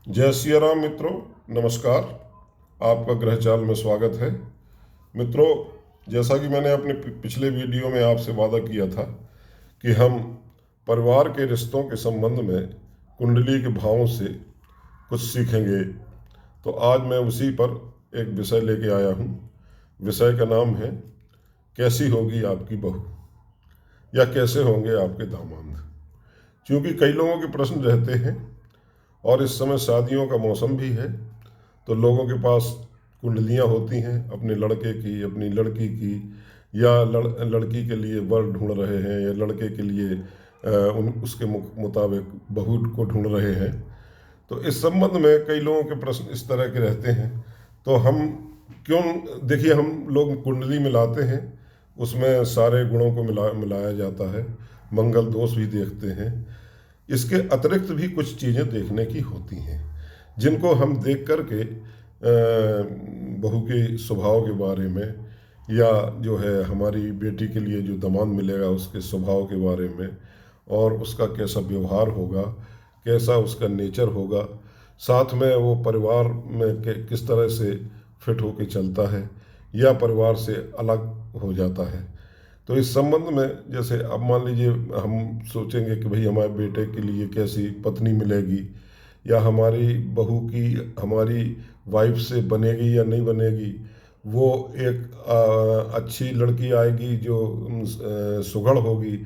जय सिया राम मित्रों, नमस्कार। आपका ग्रह चाल में स्वागत है। मित्रों, जैसा कि मैंने अपने पिछले वीडियो में आपसे वादा किया था कि हम परिवार के रिश्तों के संबंध में कुंडली के भावों से कुछ सीखेंगे, तो आज मैं उसी पर एक विषय लेके आया हूँ। विषय का नाम है कैसी होगी आपकी बहू, या कैसे होंगे आपके दामाद। क्योंकि कई लोगों के प्रश्न रहते हैं और इस समय शादियों का मौसम भी है, तो लोगों के पास कुंडलियाँ होती हैं अपने लड़के की, अपनी लड़की की, या लड़की के लिए वर ढूंढ रहे हैं, या लड़के के लिए उसके मुताबिक बहू को ढूंढ रहे हैं। तो इस संबंध में कई लोगों के प्रश्न इस तरह के रहते हैं। तो हम क्यों, देखिए, हम लोग कुंडली मिलाते हैं, उसमें सारे गुणों को मिलाया जाता है, मंगल दोष भी देखते हैं। इसके अतिरिक्त भी कुछ चीज़ें देखने की होती हैं जिनको हम देख कर के बहू के स्वभाव के बारे में, या जो है हमारी बेटी के लिए जो दामाद मिलेगा उसके स्वभाव के बारे में, और उसका कैसा व्यवहार होगा, कैसा उसका नेचर होगा, साथ में वो परिवार में किस तरह से फिट होके चलता है या परिवार से अलग हो जाता है। तो इस संबंध में, जैसे अब मान लीजिए हम सोचेंगे कि भाई हमारे बेटे के लिए कैसी पत्नी मिलेगी, या हमारी बहू की हमारी वाइफ से बनेगी या नहीं बनेगी। वो एक अच्छी लड़की आएगी जो सुघड़ होगी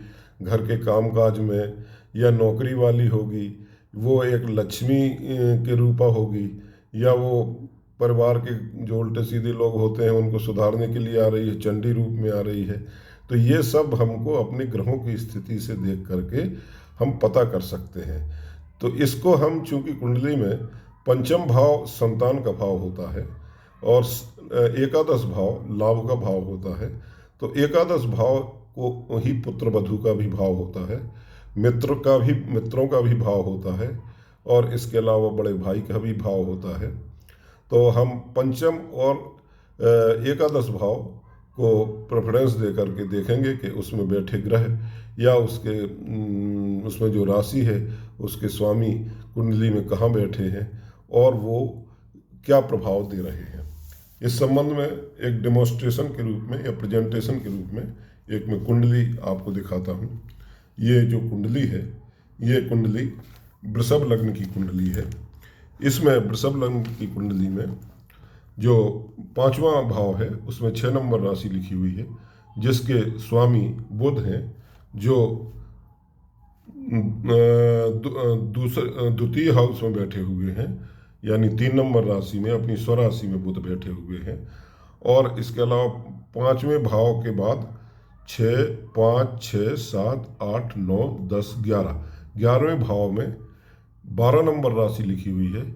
घर के कामकाज में, या नौकरी वाली होगी, वो एक लक्ष्मी के रूपा होगी, या वो परिवार के जो उल्टे सीधे लोग होते हैं उनको सुधारने के लिए आ रही है, चंडी रूप में आ रही है। तो ये सब हमको अपने ग्रहों की स्थिति से देख करके हम पता कर सकते हैं। तो इसको हम, चूंकि कुंडली में पंचम भाव संतान का भाव होता है और एकादश भाव लाभ का भाव होता है, तो एकादश भाव को ही पुत्र वधू का भी भाव होता है, मित्रों का भी भाव होता है, और इसके अलावा बड़े भाई का भी भाव होता है। तो हम पंचम और एकादश भाव को प्रेफरेंस दे करके देखेंगे कि उसमें बैठे ग्रह या उसमें जो राशि है उसके स्वामी कुंडली में कहाँ बैठे हैं और वो क्या प्रभाव दे रहे हैं। इस संबंध में एक डेमोन्स्ट्रेशन के रूप में या प्रेजेंटेशन के रूप में एक मैं कुंडली आपको दिखाता हूँ। ये जो कुंडली है, ये कुंडली वृषभ लग्न की कुंडली है। इसमें वृषभ लग्न की कुंडली में जो पांचवा भाव है उसमें 6 नंबर राशि लिखी हुई है, जिसके स्वामी बुध हैं, जो द्वितीय हाउस में बैठे हुए हैं, यानी 3 नंबर राशि में अपनी स्वराशि में बुध बैठे हुए हैं। और इसके अलावा पांचवें भाव के बाद 6, 5, 6, 7, 8, 9, 10, 11, 11वें भाव में 12 नंबर राशि लिखी हुई है,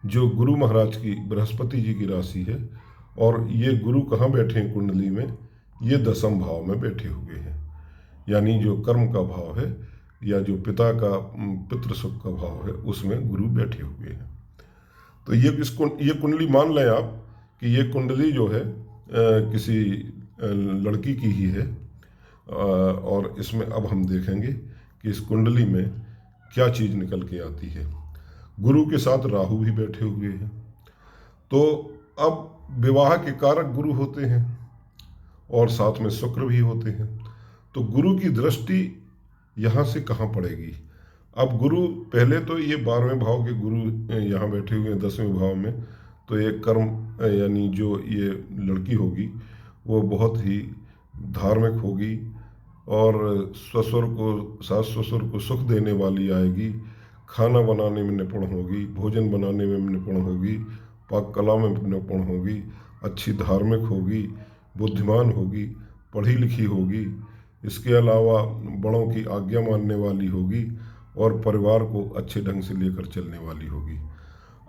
जो गुरु महाराज की, बृहस्पति जी की राशि है। और ये गुरु कहाँ बैठे हैं कुंडली में? ये दसम भाव में बैठे हुए हैं, यानी जो कर्म का भाव है या जो पिता का पितृ सुख का भाव है उसमें गुरु बैठे हुए हैं। तो ये कुंडली मान लें आप कि ये कुंडली जो है किसी लड़की की ही है। और इसमें अब हम देखेंगे कि इस कुंडली में क्या चीज़ निकल के आती है। गुरु के साथ राहु भी बैठे हुए हैं, तो अब विवाह के कारक गुरु होते हैं और साथ में शुक्र भी होते हैं। तो गुरु की दृष्टि यहाँ से कहाँ पड़ेगी? अब गुरु, पहले तो ये 12वें भाव के गुरु यहाँ बैठे हुए हैं 10वें भाव में, तो ये कर्म, यानी जो ये लड़की होगी वो बहुत ही धार्मिक होगी और ससुर को, सास ससुर को सुख देने वाली आएगी, खाना बनाने में निपुण होगी, भोजन बनाने में निपुण होगी, पाक कला में निपुण होगी, अच्छी धार्मिक होगी, बुद्धिमान होगी, पढ़ी लिखी होगी। इसके अलावा बड़ों की आज्ञा मानने वाली होगी और परिवार को अच्छे ढंग से लेकर चलने वाली होगी।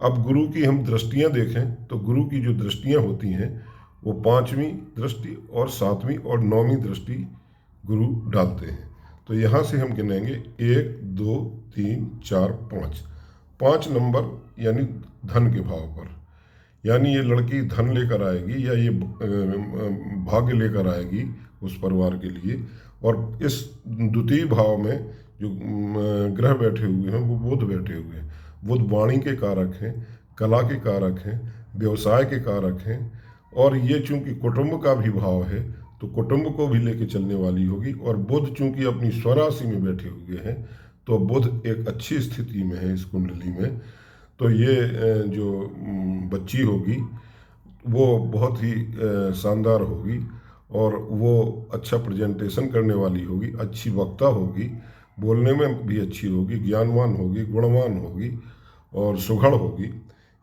अब गुरु की हम दृष्टियां देखें तो गुरु की जो दृष्टियां होती हैं वो 5वीं दृष्टि और 7वीं और 9वीं दृष्टि गुरु डालते हैं। तो यहाँ से हम गिनेंगे 1, 2, 3, 4, 5, 5 नंबर, यानी धन के भाव पर। यानी ये लड़की धन लेकर आएगी या ये भाग्य लेकर आएगी उस परिवार के लिए। और इस द्वितीय भाव में जो ग्रह बैठे हुए हैं वो बुध बैठे हुए हैं। बुध वाणी के कारक हैं, कला के कारक हैं, व्यवसाय के कारक हैं, और ये चूंकि कुटुंब का भी भाव है तो कुटुंब को भी लेके चलने वाली होगी। और बुध चूंकि अपनी स्वराशि में बैठे हुए हैं तो बुध एक अच्छी स्थिति में है इस कुंडली में। तो ये जो बच्ची होगी वो बहुत ही शानदार होगी और वो अच्छा प्रेजेंटेशन करने वाली होगी, अच्छी वक्ता होगी, बोलने में भी अच्छी होगी, ज्ञानवान होगी, गुणवान होगी और सुघड़ होगी।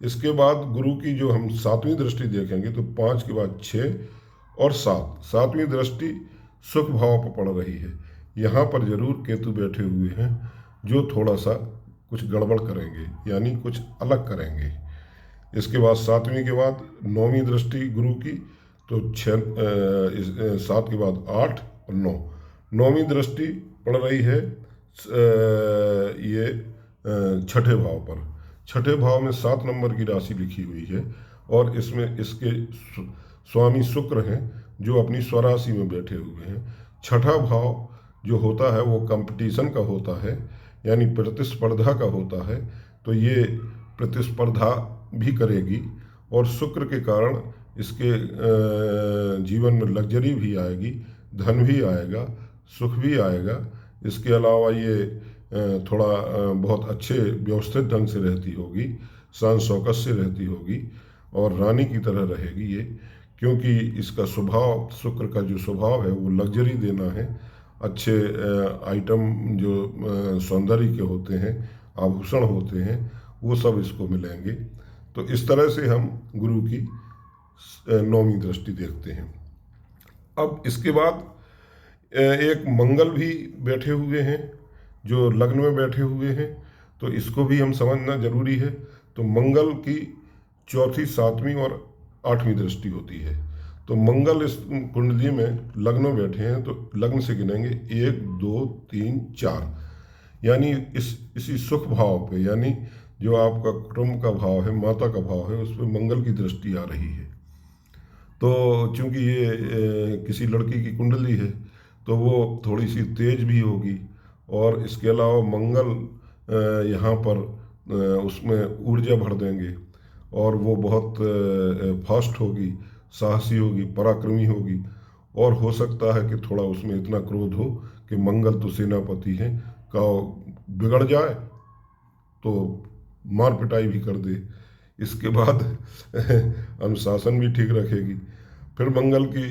इसके बाद गुरु की जो हम सातवीं दृष्टि देखेंगे तो 5 के बाद 6 और 7, सातवीं दृष्टि सुख भाव पर पड़ रही है। यहाँ पर जरूर केतु बैठे हुए हैं जो थोड़ा सा कुछ गड़बड़ करेंगे, यानी कुछ अलग करेंगे। इसके बाद 7वीं के बाद 9वीं दृष्टि गुरु की, तो 7 के बाद 8 और 9, 9वीं दृष्टि पड़ रही है ये छठे भाव पर। छठे भाव में 7 नंबर की राशि लिखी हुई है और इसमें इसके स्वामी शुक्र हैं जो अपनी स्वराशि में बैठे हुए हैं। छठा भाव जो होता है वो कंपटीशन का होता है, यानी प्रतिस्पर्धा का होता है। तो ये प्रतिस्पर्धा भी करेगी और शुक्र के कारण इसके जीवन में लग्जरी भी आएगी, धन भी आएगा, सुख भी आएगा। इसके अलावा ये थोड़ा बहुत अच्छे व्यवस्थित ढंग से रहती होगी, शान शौकत से रहती होगी और रानी की तरह रहेगी ये, क्योंकि इसका स्वभाव, शुक्र का जो स्वभाव है वो लग्जरी देना है। अच्छे आइटम जो सौंदर्य के होते हैं, आभूषण होते हैं, वो सब इसको मिलेंगे। तो इस तरह से हम गुरु की 9वीं दृष्टि देखते हैं। अब इसके बाद एक मंगल भी बैठे हुए हैं जो लग्न में बैठे हुए हैं, तो इसको भी हम समझना जरूरी है। तो मंगल की 4वीं, 7वीं और 8वीं दृष्टि होती है। तो मंगल इस कुंडली में लग्न में बैठे हैं तो लग्न से गिनेंगे 1 2 3 4, यानी इसी सुख भाव पे, यानी जो आपका कुटुंब का भाव है, माता का भाव है, उस पर मंगल की दृष्टि आ रही है। तो चूंकि ये किसी लड़की की कुंडली है तो वो थोड़ी सी तेज भी होगी और इसके अलावा मंगल यहाँ पर उसमें ऊर्जा भर देंगे और वो बहुत फास्ट होगी, साहसी होगी, पराक्रमी होगी। और हो सकता है कि थोड़ा उसमें इतना क्रोध हो कि मंगल तो सेनापति हैं का बिगड़ जाए तो मार पिटाई भी कर दे। इसके बाद अनुशासन भी ठीक रखेगी। फिर मंगल की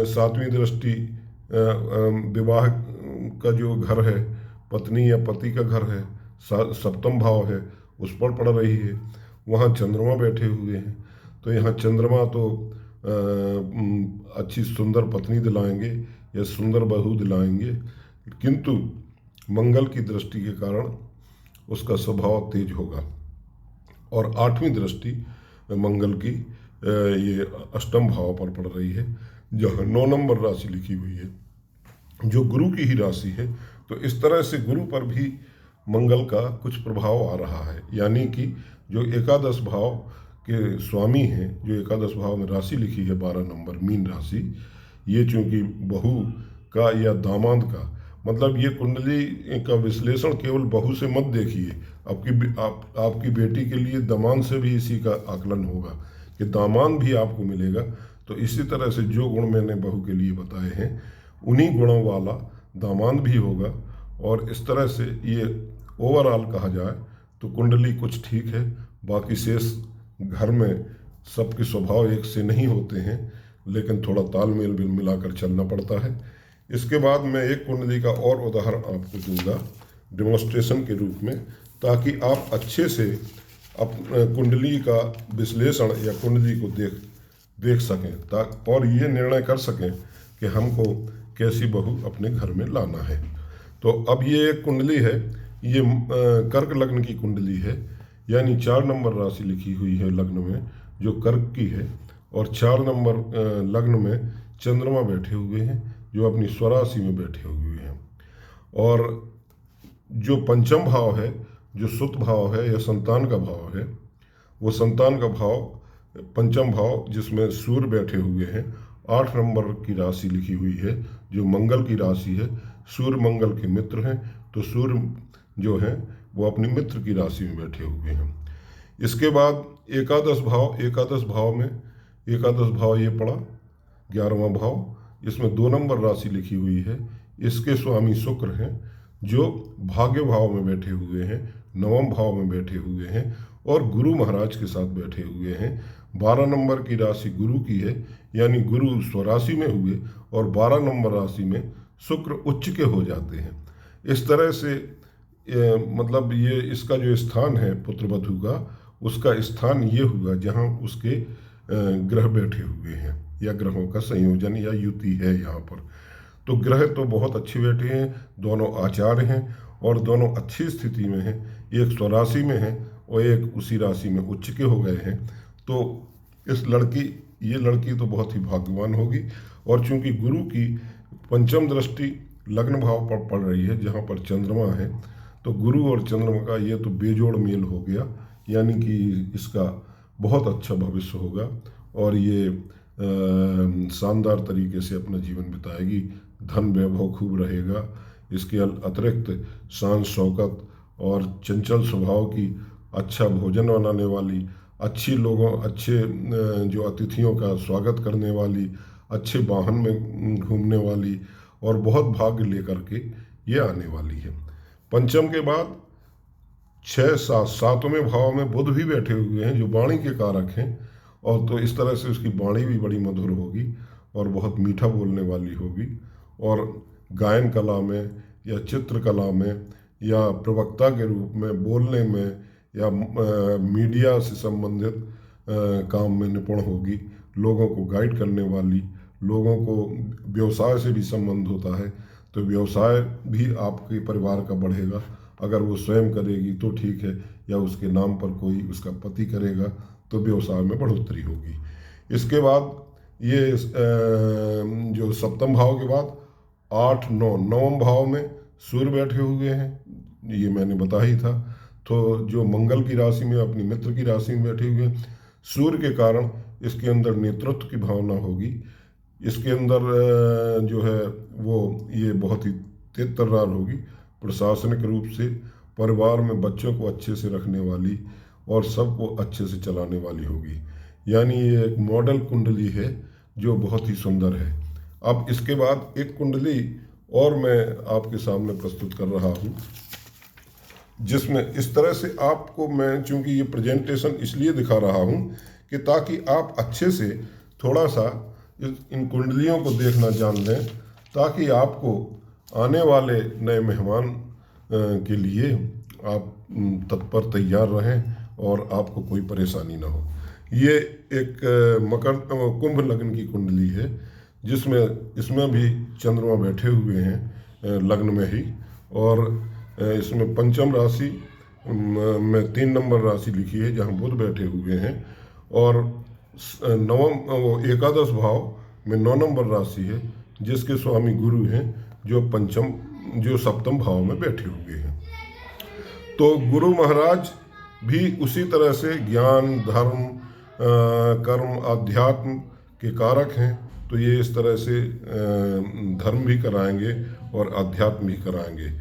7वीं दृष्टि विवाह का जो घर है, पत्नी या पति का घर है, 7वां भाव है, उस पर पड़ रही है। वहाँ चंद्रमा बैठे हुए हैं तो यहाँ चंद्रमा तो अच्छी सुंदर पत्नी दिलाएंगे या सुंदर बहू दिलाएंगे, किंतु मंगल की दृष्टि के कारण उसका स्वभाव तेज होगा। और 8वीं दृष्टि मंगल की ये 8वें भाव पर पड़ रही है जहाँ 9 नंबर राशि लिखी हुई है जो गुरु की ही राशि है। तो इस तरह से गुरु पर भी मंगल का कुछ प्रभाव आ रहा है, यानी कि जो एकादश भाव के स्वामी हैं, जो एकादश भाव में राशि लिखी है 12 नंबर मीन राशि, ये चूंकि बहू का या दामाद का, मतलब ये कुंडली का विश्लेषण केवल बहू से मत देखिए, आपकी बेटी के लिए दामाद से भी इसी का आकलन होगा कि दामाद भी आपको मिलेगा। तो इसी तरह से जो गुण मैंने बहू के लिए बताए हैं उन्हीं गुणों वाला दामाद भी होगा। और इस तरह से ये ओवरऑल कहा जाए तो कुंडली कुछ ठीक है, बाकी शेष घर में सबके स्वभाव एक से नहीं होते हैं, लेकिन थोड़ा तालमेल भी मिलाकर चलना पड़ता है। इसके बाद मैं एक कुंडली का और उदाहरण आपको दूंगा डेमोन्स्ट्रेशन के रूप में, ताकि आप अच्छे से कुंडली का विश्लेषण या कुंडली को देख सकें और ये निर्णय कर सकें कि हमको कैसी बहू अपने घर में लाना है। तो अब ये एक कुंडली है, ये कर्क लग्न की कुंडली है, यानी 4 नंबर राशि लिखी हुई है लग्न में जो कर्क की है, और 4 नंबर लग्न में चंद्रमा बैठे हुए हैं जो अपनी स्वराशि में बैठे हुए हैं। और जो 5वां भाव है, जो सुत भाव है या संतान का भाव है, वो संतान का भाव 5वां भाव जिसमें सूर्य बैठे हुए हैं, 8 नंबर की राशि लिखी हुई है जो मंगल की राशि है। सूर्य मंगल के मित्र हैं, तो सूर्य जो है वो अपनी मित्र की राशि में बैठे हुए हैं। इसके बाद एकादश भाव, एकादश भाव में एकादश भाव ये पड़ा 11वां भाव, इसमें 2 नंबर राशि लिखी हुई है। इसके स्वामी शुक्र हैं जो भाग्य भाव में बैठे हुए हैं, 9वें भाव में बैठे हुए हैं और गुरु महाराज के साथ बैठे हुए हैं। 12 नंबर की राशि गुरु की है, यानी गुरु स्वराशि में हुए और 12 नंबर राशि में शुक्र उच्च के हो जाते हैं। इस तरह से मतलब ये इसका जो स्थान है पुत्र वधू का, उसका स्थान ये हुआ जहाँ उसके ग्रह बैठे हुए हैं या ग्रहों का संयोजन या युति है यहाँ पर। तो ग्रह तो बहुत अच्छे बैठे हैं, दोनों आचार्य हैं और दोनों अच्छी स्थिति में हैं। एक स्वराशि में है और एक उसी राशि में उच्च के हो गए हैं। तो ये लड़की तो बहुत ही भाग्यवान होगी। और चूंकि गुरु की पंचम दृष्टि लग्न भाव पर पड़ रही है जहाँ पर चंद्रमा है, तो गुरु और चंद्रमा का ये तो बेजोड़ मेल हो गया, यानी कि इसका बहुत अच्छा भविष्य होगा और ये शानदार तरीके से अपना जीवन बिताएगी। धन वैभव खूब रहेगा। इसके अतिरिक्त शान शौकत और चंचल स्वभाव की, अच्छा भोजन बनाने वाली, अच्छे जो अतिथियों का स्वागत करने वाली, अच्छे वाहन में घूमने वाली और बहुत भाग्य लेकर के ये आने वाली है। पंचम के बाद 6, 7, 7वें भाव में बुध भी बैठे हुए हैं जो वाणी के कारक हैं। और तो इस तरह से उसकी वाणी भी बड़ी मधुर होगी और बहुत मीठा बोलने वाली होगी और गायन कला में या चित्रकला में या प्रवक्ता के रूप में बोलने में या मीडिया से संबंधित काम में निपुण होगी। लोगों को गाइड करने वाली, लोगों को व्यवसाय से भी संबंध होता है तो व्यवसाय भी आपके परिवार का बढ़ेगा। अगर वो स्वयं करेगी तो ठीक है, या उसके नाम पर कोई उसका पति करेगा तो व्यवसाय में बढ़ोतरी होगी। इसके बाद ये जो सप्तम भाव के बाद 8, 9, 9वें भाव में सूर्य बैठे हुए हैं, ये मैंने बता ही था। तो जो मंगल की राशि में अपनी मित्र की राशि में बैठे हुए हैं, सूर्य के कारण इसके अंदर नेतृत्व की भावना होगी। इसके अंदर जो है वो ये बहुत ही तेज तर्रार होगी, प्रशासनिक रूप से परिवार में बच्चों को अच्छे से रखने वाली और सबको अच्छे से चलाने वाली होगी। यानी ये एक मॉडल कुंडली है जो बहुत ही सुंदर है। अब इसके बाद एक कुंडली और मैं आपके सामने प्रस्तुत कर रहा हूँ, जिसमें इस तरह से आपको मैं, चूंकि ये प्रेजेंटेशन इसलिए दिखा रहा हूँ कि ताकि आप अच्छे से थोड़ा सा इन कुंडलियों को देखना जान लें, ताकि आपको आने वाले नए मेहमान के लिए आप तत्पर तैयार रहें और आपको कोई परेशानी ना हो। ये एक कुंभ लग्न की कुंडली है जिसमें इसमें भी चंद्रमा बैठे हुए हैं लग्न में ही, और इसमें पंचम राशि में 3 नंबर राशि लिखी है जहाँ बुध बैठे हुए हैं, और एकादश भाव में 9 नंबर राशि है जिसके स्वामी गुरु हैं जो सप्तम भाव में बैठे हुए हैं। तो गुरु महाराज भी उसी तरह से ज्ञान, धर्म, कर्म, अध्यात्म के कारक हैं। तो ये इस तरह से धर्म भी कराएंगे और अध्यात्म भी कराएंगे।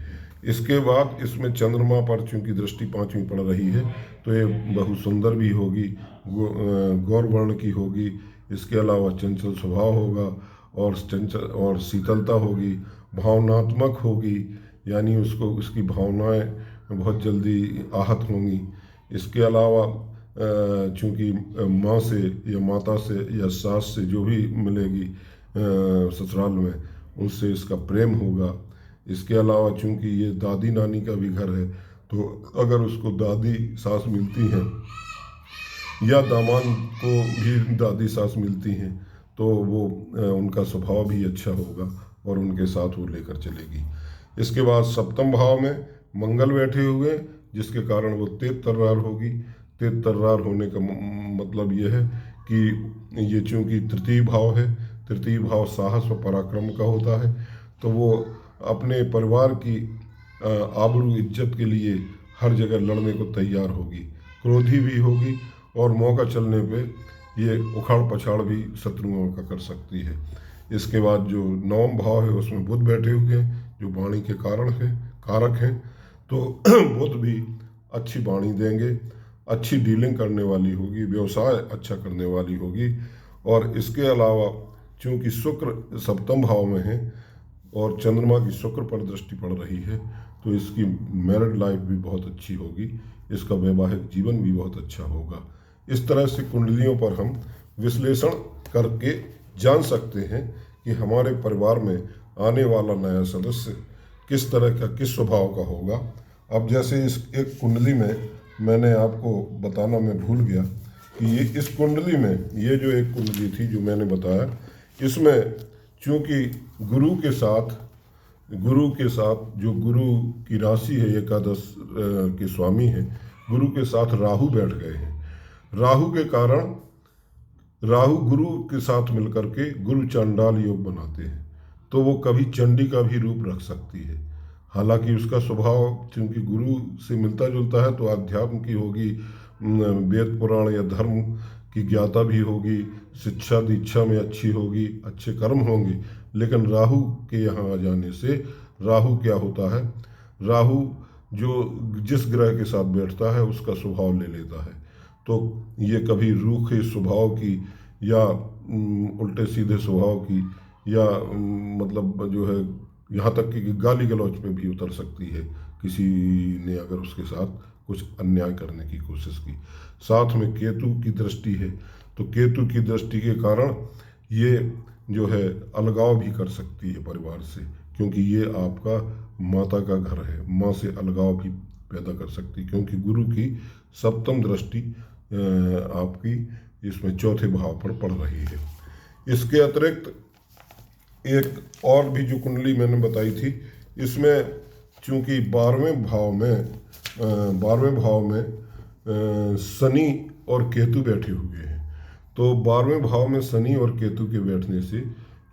इसके बाद इसमें चंद्रमा पर चूंकि दृष्टि 5वीं पड़ रही है तो ये बहुत सुंदर भी होगी, गौर वर्ण की होगी। इसके अलावा चंचल स्वभाव होगा और शीतलता होगी, भावनात्मक होगी, यानी उसकी भावनाएं बहुत जल्दी आहत होंगी। इसके अलावा चूँकि माँ से या माता से या सास से जो भी मिलेगी ससुराल में, उनसे इसका प्रेम होगा। इसके अलावा चूँकि ये दादी नानी का भी घर है, तो अगर उसको दादी सास मिलती हैं या दामाद को भी दादी सास मिलती हैं तो वो उनका स्वभाव भी अच्छा होगा और उनके साथ वो लेकर चलेगी। इसके बाद सप्तम भाव में मंगल बैठे हुए, जिसके कारण वो तेज तर्रार होगी। तेज तर्रार होने का मतलब ये है कि ये चूँकि तृतीय भाव है, तृतीय भाव साहस व पराक्रम का होता है, तो वो अपने परिवार की आबरू इज्जत के लिए हर जगह लड़ने को तैयार होगी, क्रोधी भी होगी और मौका चलने पे ये उखाड़ पछाड़ भी शत्रुओं का कर सकती है। इसके बाद जो 9वां भाव है उसमें बुध बैठे हुए हैं जो वाणी के कारक हैं। तो बुध भी अच्छी वाणी देंगे, अच्छी डीलिंग करने वाली होगी, व्यवसाय अच्छा करने वाली होगी। और इसके अलावा चूँकि शुक्र सप्तम भाव में है और चंद्रमा की शुक्र पर दृष्टि पड़ रही है, तो इसकी मैरिड लाइफ भी बहुत अच्छी होगी, इसका वैवाहिक जीवन भी बहुत अच्छा होगा। इस तरह से कुंडलियों पर हम विश्लेषण करके जान सकते हैं कि हमारे परिवार में आने वाला नया सदस्य किस तरह का, किस स्वभाव का होगा। अब जैसे इस एक कुंडली में मैंने आपको बताना मैं भूल गया कि ये इस कुंडली में, ये जो एक कुंडली थी जो मैंने बताया, इसमें चूँकि गुरु के साथ जो गुरु की राशि है, एकादश के स्वामी है, गुरु के साथ राहु बैठ गए हैं। राहु के कारण राहु गुरु के साथ मिलकर के गुरु चांडाल योग बनाते हैं, तो वो कभी चंडी का भी रूप रख सकती है। हालांकि उसका स्वभाव चूँकि गुरु से मिलता जुलता है, तो अध्यात्म की होगी, वेद पुराण या धर्म की ज्ञाता भी होगी, शिक्षा दीक्षा में अच्छी होगी, अच्छे कर्म होंगे। लेकिन राहु के यहाँ आ जाने से राहु क्या होता है, राहु जो जिस ग्रह के साथ बैठता है उसका स्वभाव ले लेता है। तो ये कभी रूखे स्वभाव की या उल्टे सीधे स्वभाव की या मतलब जो है यहाँ तक कि गाली गलौज पे भी उतर सकती है, किसी ने अगर उसके साथ कुछ अन्याय करने की कोशिश की। साथ में केतु की दृष्टि है, तो केतु की दृष्टि के कारण ये जो है अलगाव भी कर सकती है परिवार से, क्योंकि ये आपका माता का घर है, माँ से अलगाव भी पैदा कर सकती, क्योंकि गुरु की सप्तम दृष्टि आपकी इसमें चौथे भाव पर पड़ रही है। इसके अतिरिक्त एक और भी जो कुंडली मैंने बताई थी, इसमें चूँकि 12वें भाव में शनि और केतु बैठे हुए हैं, तो 12वें भाव में शनि और केतु के बैठने से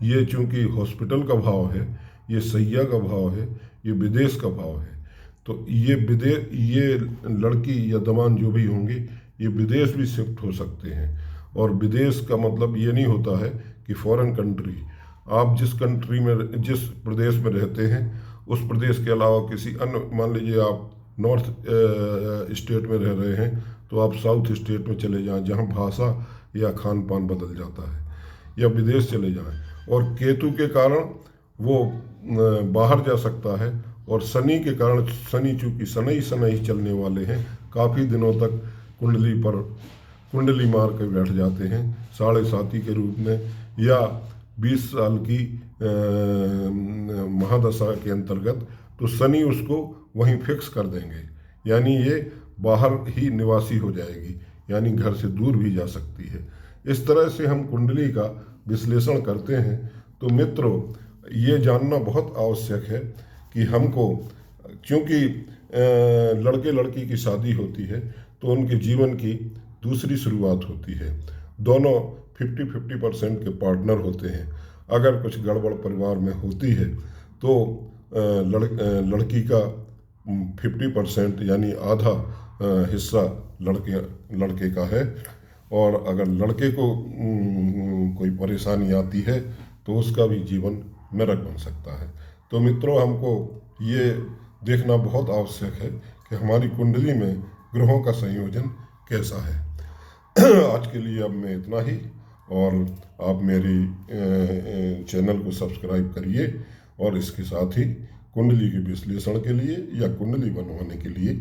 ये चूँकि हॉस्पिटल का भाव है, ये सैया का भाव है, ये विदेश का भाव है, तो ये लड़की या दमाद जो भी होंगे ये विदेश भी शिफ्ट हो सकते हैं। और विदेश का मतलब ये नहीं होता है कि फॉरेन कंट्री, आप जिस कंट्री में, जिस प्रदेश में रहते हैं उस प्रदेश के अलावा किसी अन्य, मान लीजिए आप नॉर्थ स्टेट में रह रहे हैं, तो आप साउथ स्टेट में चले जाएं जहां भाषा या खान पान बदल जाता है, या विदेश चले जाएं। और केतु के कारण वो बाहर जा सकता है, और शनि के कारण, शनि चूँकि शनि चलने वाले हैं, काफ़ी दिनों तक कुंडली मार के बैठ जाते हैं साढ़े साथी के रूप में, या 20 साल की महादशा के अंतर्गत, तो शनि उसको वहीं फिक्स कर देंगे, यानी ये बाहर ही निवासी हो जाएगी, यानी घर से दूर भी जा सकती है। इस तरह से हम कुंडली का विश्लेषण करते हैं। तो मित्रों, ये जानना बहुत आवश्यक है कि हमको, क्योंकि लड़के लड़की की शादी होती है तो उनके जीवन की दूसरी शुरुआत होती है, दोनों 50-50% के पार्टनर होते हैं। अगर कुछ गड़बड़ परिवार में होती है तो लड़की का 50% यानी आधा हिस्सा लड़के का है, और अगर लड़के को कोई परेशानी आती है तो उसका भी जीवन नरक बन सकता है। तो मित्रों, हमको ये देखना बहुत आवश्यक है कि हमारी कुंडली में ग्रहों का संयोजन कैसा है। आज के लिए अब मैं इतना ही, और आप मेरी चैनल को सब्सक्राइब करिए, और इसके साथ ही कुंडली के विश्लेषण के लिए या कुंडली बनवाने के लिए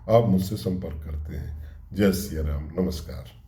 आप मुझसे संपर्क करते हैं। जय सिया राम, नमस्कार।